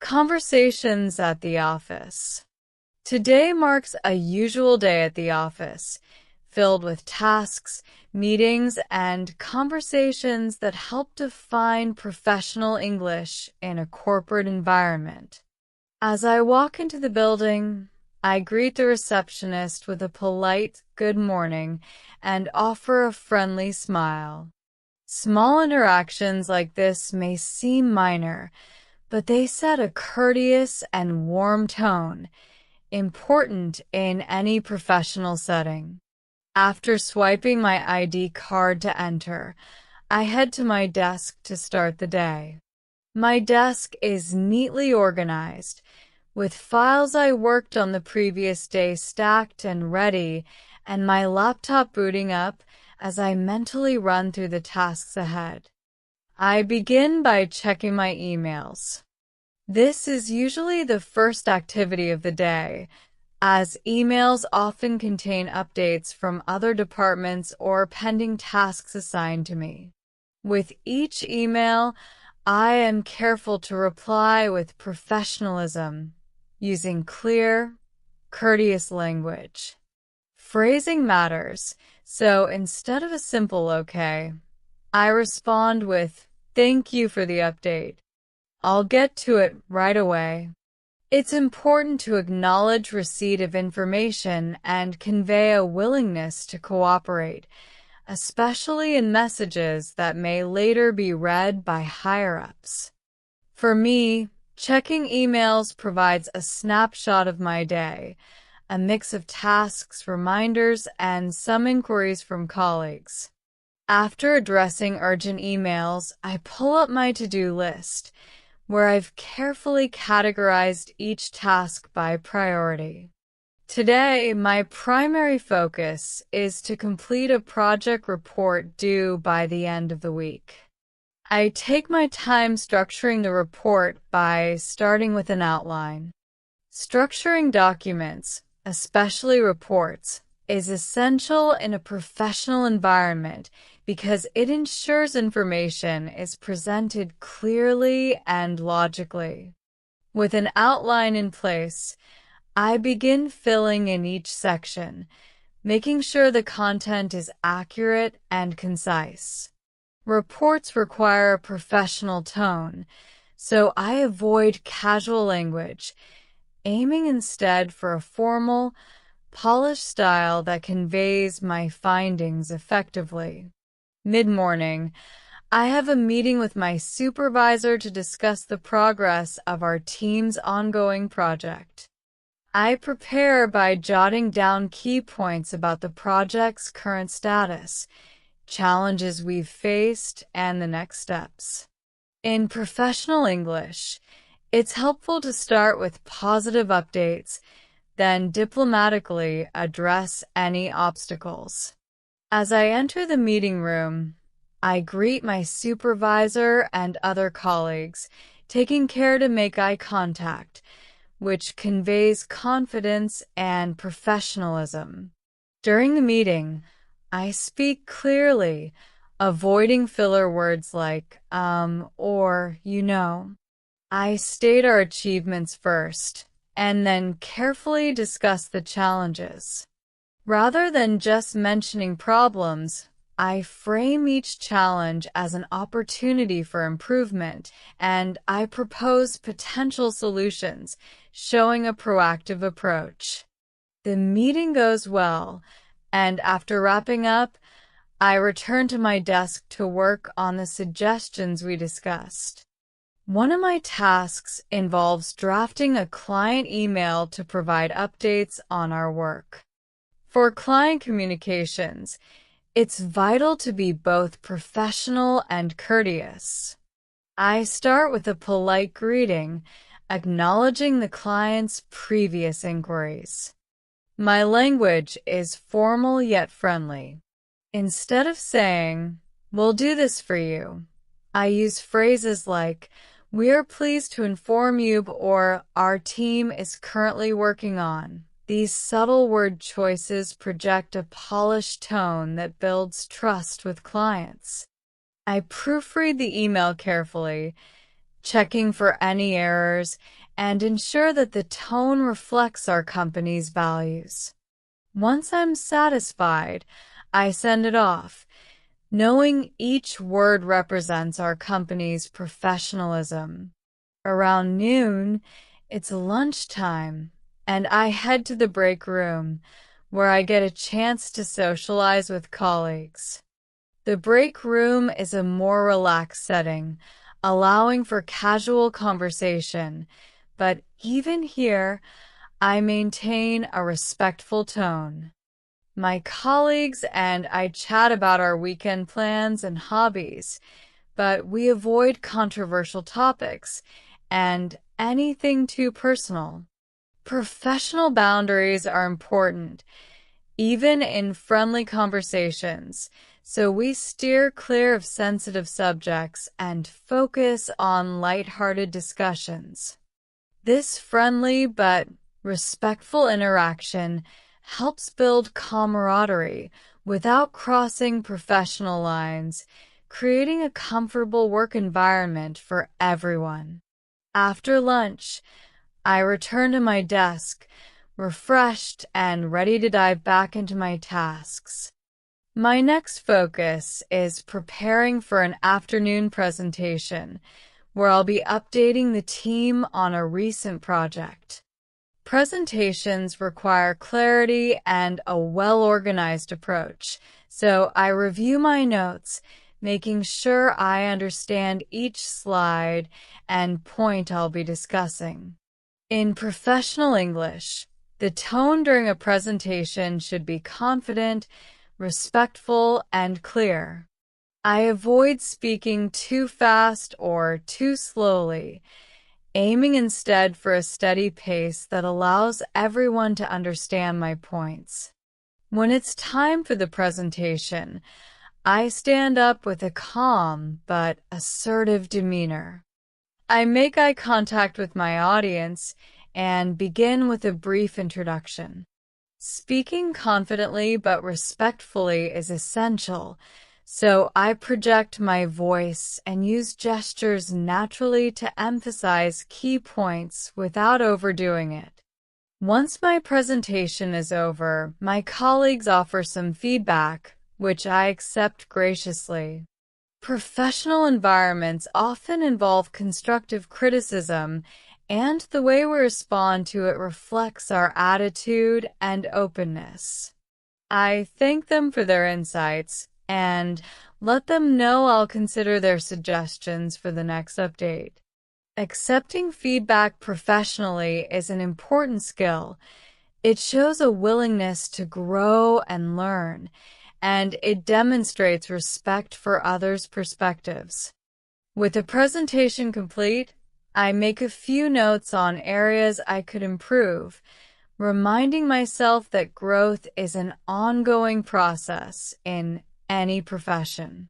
Conversations at the office. Today marks a usual day at the office, filled with tasks, meetings, and conversations that help define professional English in a corporate environment. As I walk into the building, I greet the receptionist with a polite good morning and offer a friendly smile. Small interactions like this may seem minor, but they set a courteous and warm tone, important in any professional setting. After swiping my ID card to enter, I head to my desk to start the day. My desk is neatly organized, with files I worked on the previous day stacked and ready, and my laptop booting up as I mentally run through the tasks ahead. I begin by checking my emails. This is usually the first activity of the day, as emails often contain updates from other departments or pending tasks assigned to me. With each email, I am careful to reply with professionalism, using clear, courteous language. Phrasing matters, so instead of a simple "okay," I respond with "thank you for the update. I'll get to it right away." It's important to acknowledge receipt of information and convey a willingness to cooperate, especially in messages that may later be read by higher-ups. For me, checking emails provides a snapshot of my day, a mix of tasks, reminders, and some inquiries from colleagues. After addressing urgent emails, I pull up my to-do list, where I've carefully categorized each task by priority. Today, my primary focus is to complete a project report due by the end of the week. I take my time structuring the report by starting with an outline. Structuring documents, especially reports, is essential in a professional environment because it ensures information is presented clearly and logically. With an outline in place, I begin filling in each section, making sure the content is accurate and concise. Reports require a professional tone, so I avoid casual language, aiming instead for a formal, polished style that conveys my findings effectively. Mid-morning, I have a meeting with my supervisor to discuss the progress of our team's ongoing project. I prepare by jotting down key points about the project's current status, challenges we've faced, and the next steps. In professional English, it's helpful to start with positive updates, then diplomatically address any obstacles. As I enter the meeting room, I greet my supervisor and other colleagues, taking care to make eye contact, which conveys confidence and professionalism. During the meeting, I speak clearly, avoiding filler words like or you know. I state our achievements first, and then carefully discuss the challenges. Rather than just mentioning problems, I frame each challenge as an opportunity for improvement, and I propose potential solutions, showing a proactive approach. The meeting goes well, and after wrapping up, I return to my desk to work on the suggestions we discussed. One of my tasks involves drafting a client email to provide updates on our work. For client communications, it's vital to be both professional and courteous. I start with a polite greeting, acknowledging the client's previous inquiries. My language is formal yet friendly. Instead of saying, "We'll do this for you," I use phrases like, "We are pleased to inform you," or "Our team is currently working on." These subtle word choices project a polished tone that builds trust with clients. I proofread the email carefully, checking for any errors, and ensure that the tone reflects our company's values. Once I'm satisfied, I send it off, knowing each word represents our company's professionalism. Around noon, it's lunchtime, and I head to the break room, where I get a chance to socialize with colleagues. The break room is a more relaxed setting, allowing for casual conversation, but even here, I maintain a respectful tone. My colleagues and I chat about our weekend plans and hobbies, but we avoid controversial topics and anything too personal. Professional boundaries are important, even in friendly conversations, so we steer clear of sensitive subjects and focus on lighthearted discussions. This friendly but respectful interaction helps build camaraderie without crossing professional lines, creating a comfortable work environment for everyone. After lunch, I return to my desk, refreshed and ready to dive back into my tasks. My next focus is preparing for an afternoon presentation, where I'll be updating the team on a recent project. Presentations require clarity and a well-organized approach, so I review my notes, making sure I understand each slide and point I'll be discussing. In professional English, the tone during a presentation should be confident, respectful, and clear. I avoid speaking too fast or too slowly, aiming instead for a steady pace that allows everyone to understand my points. When it's time for the presentation, I stand up with a calm but assertive demeanor. I make eye contact with my audience and begin with a brief introduction. Speaking confidently but respectfully is essential, so I project my voice and use gestures naturally to emphasize key points without overdoing it. Once my presentation is over, my colleagues offer some feedback, which I accept graciously. Professional environments often involve constructive criticism, and the way we respond to it reflects our attitude and openness. I thank them for their insights and let them know I'll consider their suggestions for the next update. Accepting feedback professionally is an important skill. It shows a willingness to grow and learn, and it demonstrates respect for others' perspectives. With the presentation complete, I make a few notes on areas I could improve, reminding myself that growth is an ongoing process in any profession.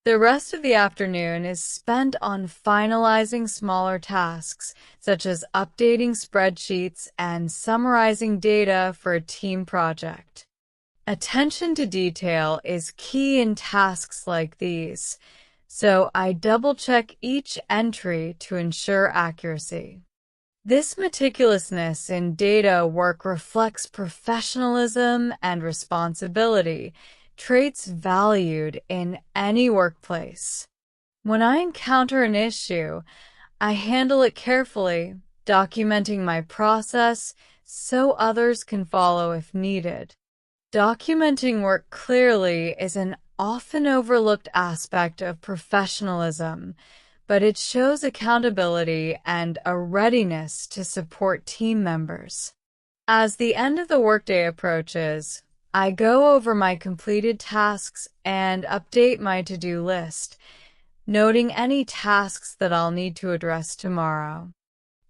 The rest of the afternoon is spent on finalizing smaller tasks, such as updating spreadsheets and summarizing data for a team project. Attention to detail is key in tasks like these, so I double-check each entry to ensure accuracy. This meticulousness in data work reflects professionalism and responsibility, traits valued in any workplace. When I encounter an issue, I handle it carefully, documenting my process so others can follow if needed. Documenting work clearly is an often overlooked aspect of professionalism, but it shows accountability and a readiness to support team members. As the end of the workday approaches, I go over my completed tasks and update my to-do list, noting any tasks that I'll need to address tomorrow.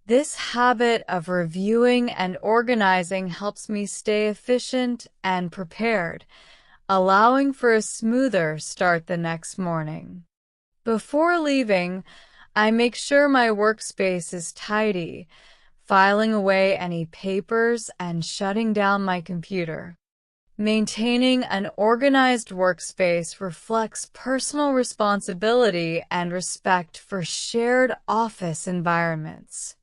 This habit of reviewing and organizing helps me stay efficient and prepared, allowing for a smoother start the next morning. Before leaving, I make sure my workspace is tidy, filing away any papers and shutting down my computer. Maintaining an organized workspace reflects personal responsibility and respect for shared office environments.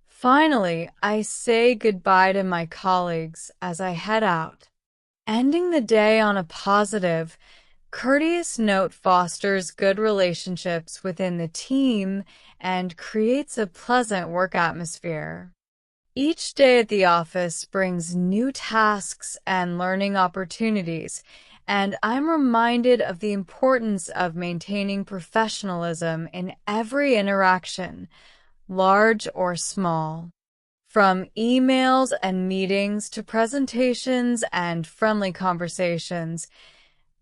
Finally, I say goodbye to my colleagues as I head out. Ending the day on a positive, courteous note fosters good relationships within the team and creates a pleasant work atmosphere. Each day at the office brings new tasks and learning opportunities, and I'm reminded of the importance of maintaining professionalism in every interaction, large or small. From emails and meetings to presentations and friendly conversations,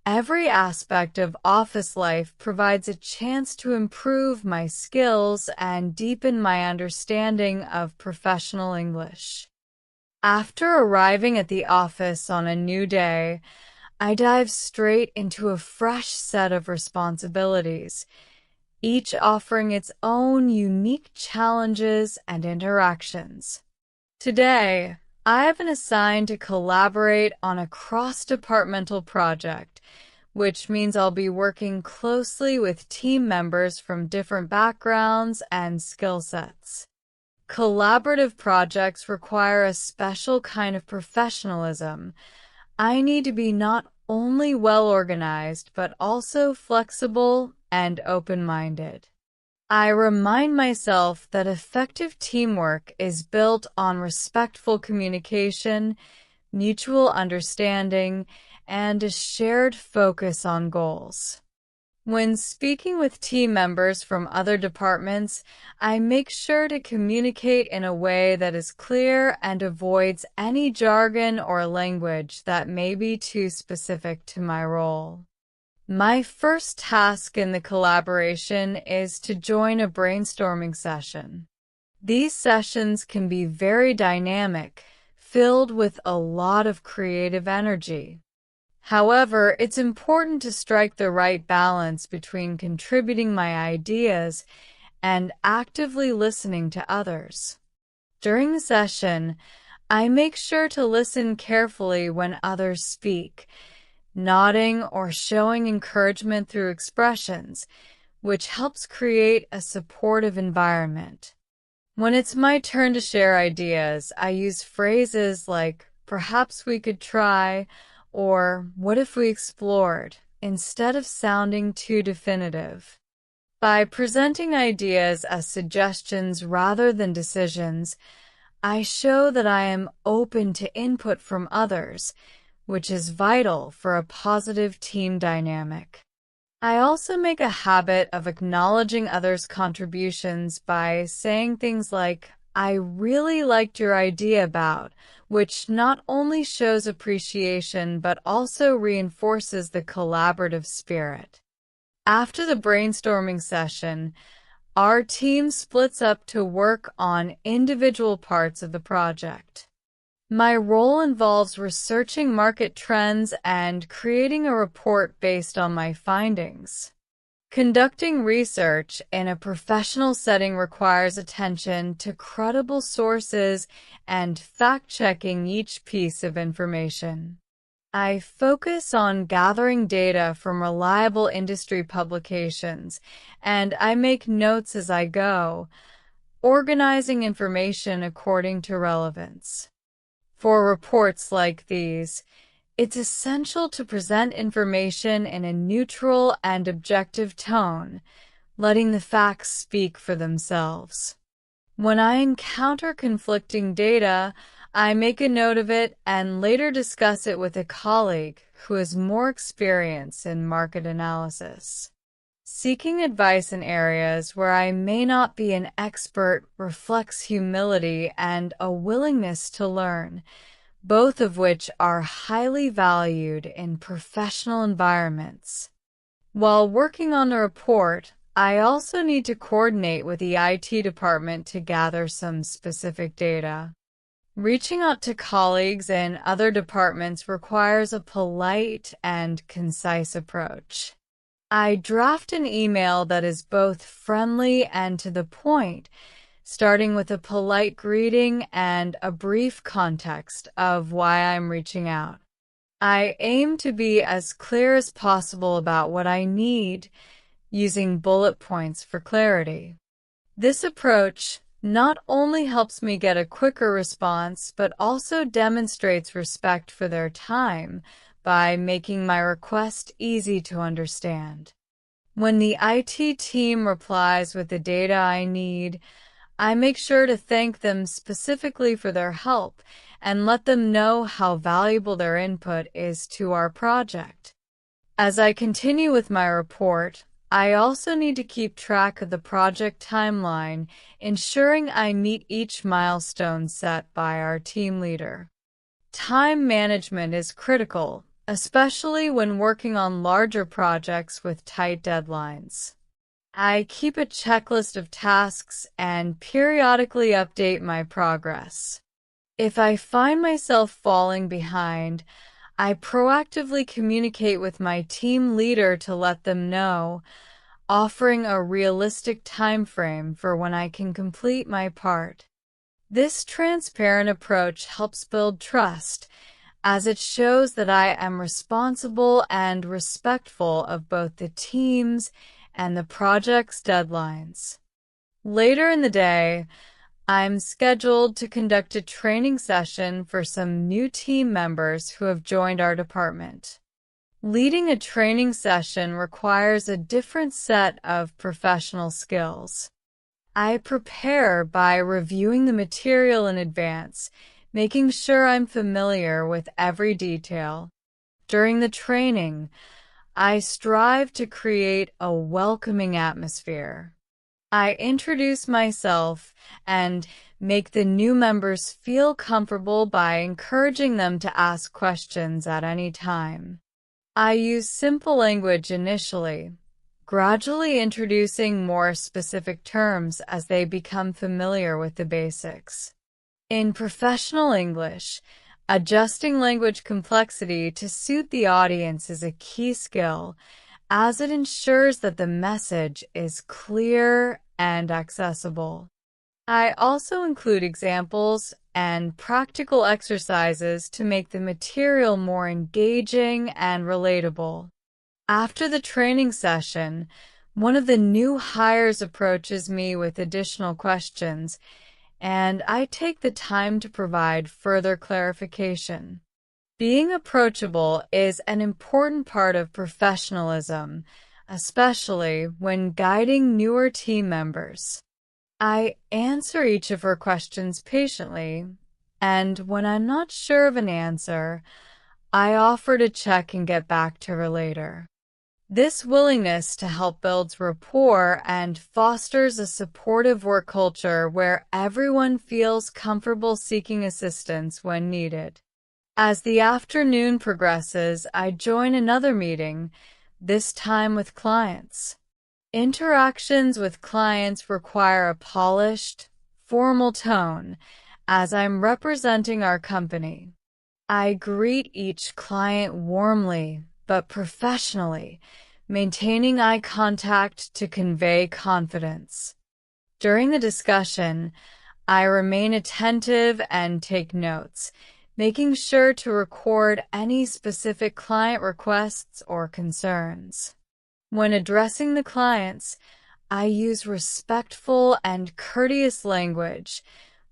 every aspect of office life provides a chance to improve my skills and deepen my understanding of professional English. After arriving at the office on a new day, I dive straight into a fresh set of responsibilities, each offering its own unique challenges and interactions. Today, I have been assigned to collaborate on a cross-departmental project, which means I'll be working closely with team members from different backgrounds and skill sets. Collaborative projects require a special kind of professionalism. I need to be not only well-organized, but also flexible and open-minded. I remind myself that effective teamwork is built on respectful communication, mutual understanding, and a shared focus on goals. When speaking with team members from other departments, I make sure to communicate in a way that is clear and avoids any jargon or language that may be too specific to my role. My first task in the collaboration is to join a brainstorming session. These sessions can be very dynamic, filled with a lot of creative energy. However, it's important to strike the right balance between contributing my ideas and actively listening to others. During the session, I make sure to listen carefully when others speak, nodding or showing encouragement through expressions, which helps create a supportive environment. When it's my turn to share ideas, I use phrases like, "Perhaps we could try," or "What if we explored," instead of sounding too definitive. By presenting ideas as suggestions rather than decisions, I show that I am open to input from others, which is vital for a positive team dynamic. I also make a habit of acknowledging others' contributions by saying things like, "I really liked your idea about," which not only shows appreciation but also reinforces the collaborative spirit. After the brainstorming session, our team splits up to work on individual parts of the project. My role involves researching market trends and creating a report based on my findings. Conducting research in a professional setting requires attention to credible sources and fact-checking each piece of information. I focus on gathering data from reliable industry publications, and I make notes as I go, organizing information according to relevance. For reports like these, it's essential to present information in a neutral and objective tone, letting the facts speak for themselves. When I encounter conflicting data, I make a note of it and later discuss it with a colleague who has more experience in market analysis. Seeking advice in areas where I may not be an expert reflects humility and a willingness to learn, both of which are highly valued in professional environments. While working on the report, I also need to coordinate with the IT department to gather some specific data. Reaching out to colleagues in other departments requires a polite and concise approach. I draft an email that is both friendly and to the point, starting with a polite greeting and a brief context of why I'm reaching out. I aim to be as clear as possible about what I need, using bullet points for clarity. This approach not only helps me get a quicker response, but also demonstrates respect for their time by making my request easy to understand. When the IT team replies with the data I need, I make sure to thank them specifically for their help and let them know how valuable their input is to our project. As I continue with my report, I also need to keep track of the project timeline, ensuring I meet each milestone set by our team leader. Time management is critical, especially when working on larger projects with tight deadlines. I keep a checklist of tasks and periodically update my progress. If I find myself falling behind, I proactively communicate with my team leader to let them know, offering a realistic time frame for when I can complete my part. This transparent approach helps build trust, as it shows that I am responsible and respectful of both the team's and the project's deadlines. Later in the day, I'm scheduled to conduct a training session for some new team members who have joined our department. Leading a training session requires a different set of professional skills. I prepare by reviewing the material in advance, making sure I'm familiar with every detail. During the training, I strive to create a welcoming atmosphere. I introduce myself and make the new members feel comfortable by encouraging them to ask questions at any time. I use simple language initially, gradually introducing more specific terms as they become familiar with the basics. In professional English, adjusting language complexity to suit the audience is a key skill, as it ensures that the message is clear and accessible. I also include examples and practical exercises to make the material more engaging and relatable. After the training session, one of the new hires approaches me with additional questions, and I take the time to provide further clarification. Being approachable is an important part of professionalism, especially when guiding newer team members. I answer each of her questions patiently, and when I'm not sure of an answer, I offer to check and get back to her later. This willingness to help builds rapport and fosters a supportive work culture where everyone feels comfortable seeking assistance when needed. As the afternoon progresses, I join another meeting, this time with clients. Interactions with clients require a polished, formal tone, as I'm representing our company. I greet each client warmly but professionally, maintaining eye contact to convey confidence. During the discussion, I remain attentive and take notes, making sure to record any specific client requests or concerns. When addressing the clients, I use respectful and courteous language,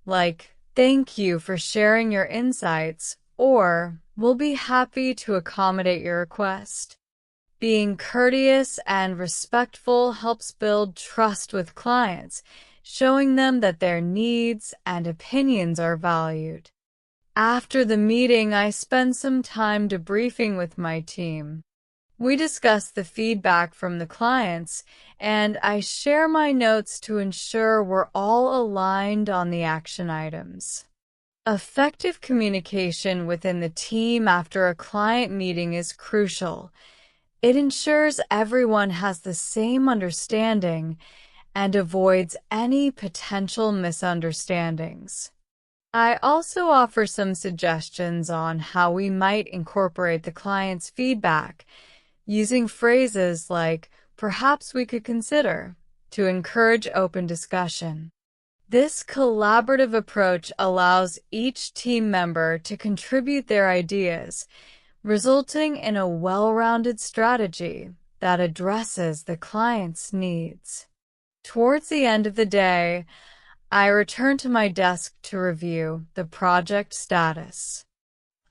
like "Thank you for sharing your insights," or "We'll be happy to accommodate your request." Being courteous and respectful helps build trust with clients, showing them that their needs and opinions are valued. After the meeting, I spend some time debriefing with my team. We discuss the feedback from the clients, and I share my notes to ensure we're all aligned on the action items. Effective communication within the team after a client meeting is crucial. It ensures everyone has the same understanding and avoids any potential misunderstandings. I also offer some suggestions on how we might incorporate the client's feedback, using phrases like "perhaps we could consider" to encourage open discussion. This collaborative approach allows each team member to contribute their ideas, resulting in a well-rounded strategy that addresses the client's needs. Towards the end of the day, I return to my desk to review the project status.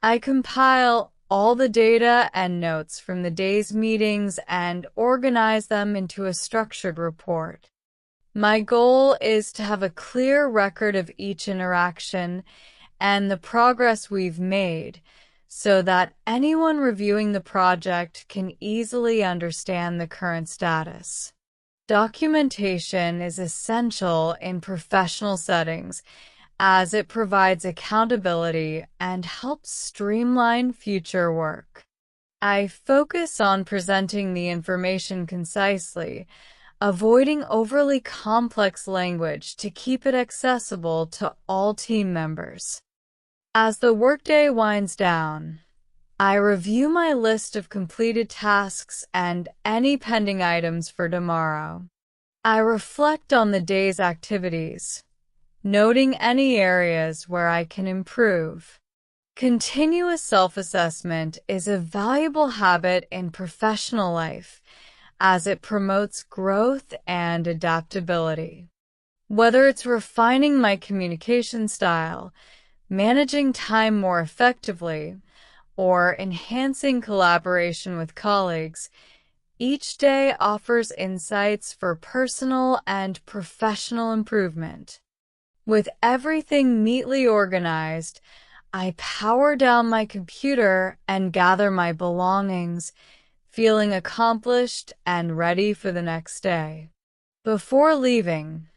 I compile all the data and notes from the day's meetings and organize them into a structured report. My goal is to have a clear record of each interaction and the progress we've made, so that anyone reviewing the project can easily understand the current status. Documentation is essential in professional settings as it provides accountability and helps streamline future work. I focus on presenting the information concisely, avoiding overly complex language to keep it accessible to all team members. As the workday winds down, I review my list of completed tasks and any pending items for tomorrow. I reflect on the day's activities, noting any areas where I can improve. Continuous self-assessment is a valuable habit in professional life as it promotes growth and adaptability. Whether it's refining my communication style, managing time more effectively, or enhancing collaboration with colleagues, each day offers insights for personal and professional improvement. With everything neatly organized, I power down my computer and gather my belongings, feeling accomplished and ready for the next day. Before leaving,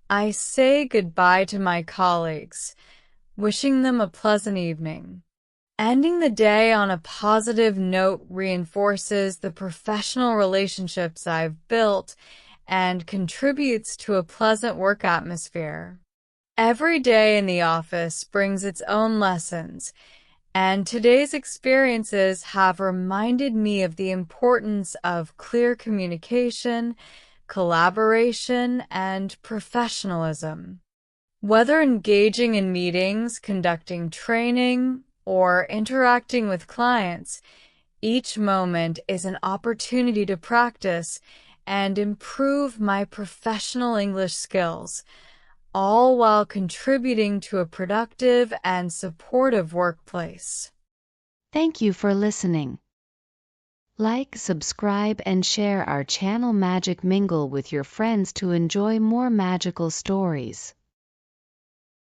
I say goodbye to my colleagues, wishing them a pleasant evening. Ending the day on a positive note reinforces the professional relationships I've built and contributes to a pleasant work atmosphere. Every day in the office brings its own lessons, and today's experiences have reminded me of the importance of clear communication, collaboration, and professionalism. Whether engaging in meetings, conducting training, or interacting with clients, each moment is an opportunity to practice and improve my professional English skills, all while contributing to a productive and supportive workplace. Thank you for listening. Like, subscribe, and share our channel Magic Mingle with your friends to enjoy more magical stories.